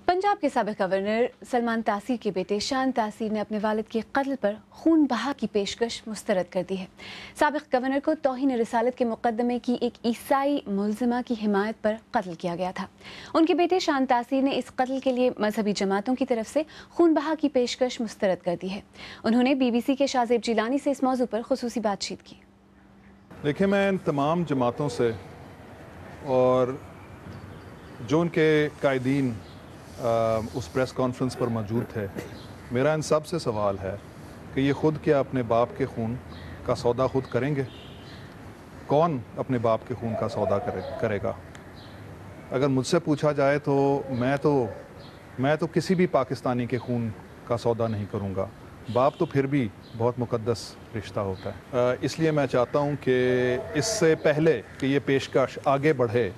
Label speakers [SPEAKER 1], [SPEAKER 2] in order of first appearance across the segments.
[SPEAKER 1] पंजाब के साबिक गवर्नर सलमान तासीर के बेटे शान तासीर ने अपने वालिद के कत्ल पर खून बहा की पेशकश मुस्तरद कर दी है। साबिक गवर्नर को तौहीन रिसालत के मुकदमे की एक ईसाई मुलजिमा की हिमायत पर कत्ल किया गया था। उनके बेटे शान तासीर ने इस कत्ल के लिए मजहबी जमातों की तरफ से खून बहा की पेशकश मुस्तरद कर दी है। उन्होंने BBC के शाहजेब जिलानी से इस मौजू पर खुसूसी बातचीत की।
[SPEAKER 2] देखिए, मैं इन तमाम जमातों से और जो उनके कायदीन उस प्रेस कॉन्फ्रेंस पर मौजूद थे, मेरा इन सब से सवाल है कि ये ख़ुद क्या अपने बाप के खून का सौदा खुद करेंगे? कौन अपने बाप के खून का सौदा करेगा? अगर मुझसे पूछा जाए तो मैं तो किसी भी पाकिस्तानी के खून का सौदा नहीं करूँगा। बाप तो फिर भी बहुत मुक़द्दस रिश्ता होता है। इसलिए मैं चाहता हूँ कि इससे पहले कि ये पेशकश आगे बढ़े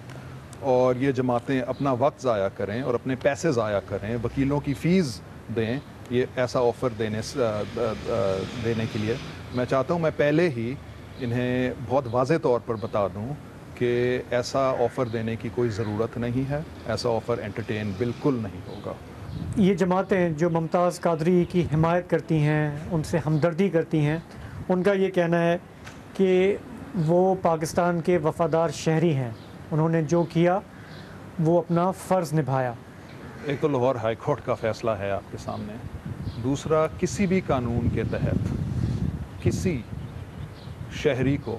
[SPEAKER 2] और ये जमातें अपना वक्त ज़ाया करें और अपने पैसे ज़ाया करें, वकीलों की फ़ीस दें, ये ऐसा ऑफ़र देने के लिए मैं चाहता हूँ मैं पहले ही इन्हें बहुत वाज़े तौर पर बता दूँ कि ऐसा ऑफ़र देने की कोई ज़रूरत नहीं है। ऐसा ऑफ़र एंटरटेन बिल्कुल नहीं होगा।
[SPEAKER 3] ये जमातें जो मुमताज़ कादरी की हिमायत करती हैं, उनसे हमदर्दी करती हैं, उनका ये कहना है कि वो पाकिस्तान के वफ़ादार शहरी हैं, उन्होंने जो किया वो अपना फ़र्ज़ निभाया।
[SPEAKER 2] एक तो लाहौर हाई कोर्ट का फ़ैसला है आपके सामने। दूसरा, किसी भी कानून के तहत किसी शहरी को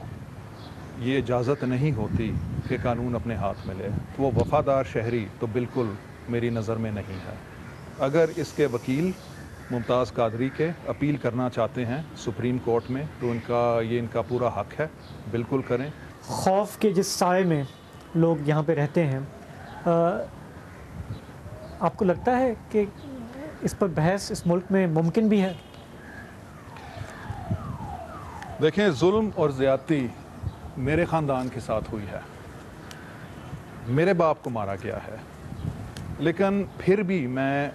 [SPEAKER 2] ये इजाज़त नहीं होती कि कानून अपने हाथ में ले, तो वो वफ़ादार शहरी तो बिल्कुल मेरी नज़र में नहीं है। अगर इसके वकील मुमताज़ कादरी के अपील करना चाहते हैं सुप्रीम कोर्ट में तो इनका पूरा हक़ है, बिल्कुल करें।
[SPEAKER 3] खौफ के जिस साए में लोग यहाँ पे रहते हैं, आपको लगता है कि इस पर बहस इस मुल्क में मुमकिन भी है?
[SPEAKER 2] देखें, जुल्म और ज़्यादती मेरे ख़ानदान के साथ हुई है, मेरे बाप को मारा गया है, लेकिन फिर भी मैं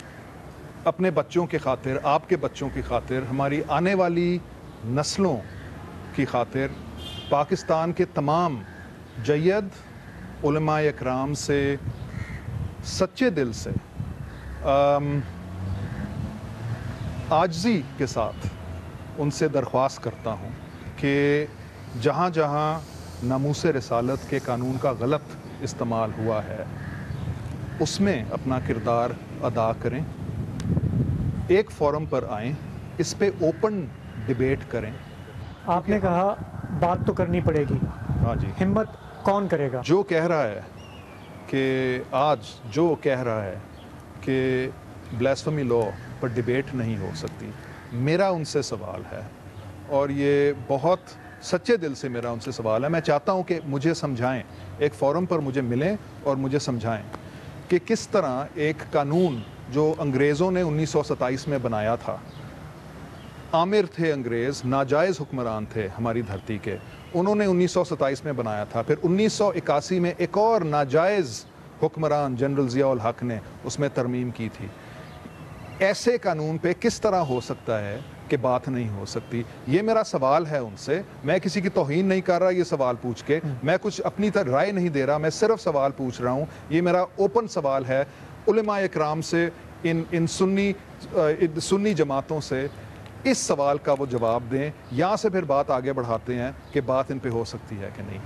[SPEAKER 2] अपने बच्चों के खातिर, आपके बच्चों की खातिर, हमारी आने वाली नस्लों की खातिर पाकिस्तान के तमाम जय्यद उलमाए इकराम से सच्चे दिल से आजिज़ी के साथ उनसे दरख्वास्त करता हूँ कि जहाँ जहाँ नामूस रिसालत के कानून का गलत इस्तेमाल हुआ है उसमें अपना किरदार अदा करें, एक फोरम पर आएँ, इस पे ओपन डिबेट करें।
[SPEAKER 3] आपने कहा बात तो करनी पड़ेगी।
[SPEAKER 2] हाँ जी।
[SPEAKER 3] हिम्मत कौन करेगा?
[SPEAKER 2] जो कह रहा है कि ब्लास्फेमी लॉ पर डिबेट नहीं हो सकती, मेरा उनसे सवाल है और ये बहुत सच्चे दिल से मेरा उनसे सवाल है। मैं चाहता हूँ कि मुझे समझाएं, एक फोरम पर मुझे मिलें और मुझे समझाएं कि किस तरह एक कानून जो अंग्रेज़ों ने 1927 में बनाया था, आमिर थे अंग्रेज़, नाजायज़ हुक्मरान थे हमारी धरती के, उन्होंने 1927 में बनाया था। फिर 1981 में एक और नाजायज़ हुक्मरान जनरल ज़िया-उल हक ने उसमें तरमीम की थी। ऐसे कानून पे किस तरह हो सकता है कि बात नहीं हो सकती? ये मेरा सवाल है उनसे। मैं किसी की तौहीन नहीं कर रहा ये सवाल पूछ के, मैं कुछ अपनी तरह राय नहीं दे रहा, मैं सिर्फ सवाल पूछ रहा हूँ। ये मेरा ओपन सवाल है उलमाए इकराम से, इन सुन्नी जमातों से। इस सवाल का वो जवाब दें, यहाँ से फिर बात आगे बढ़ाते हैं कि बात इन पे हो सकती है कि नहीं।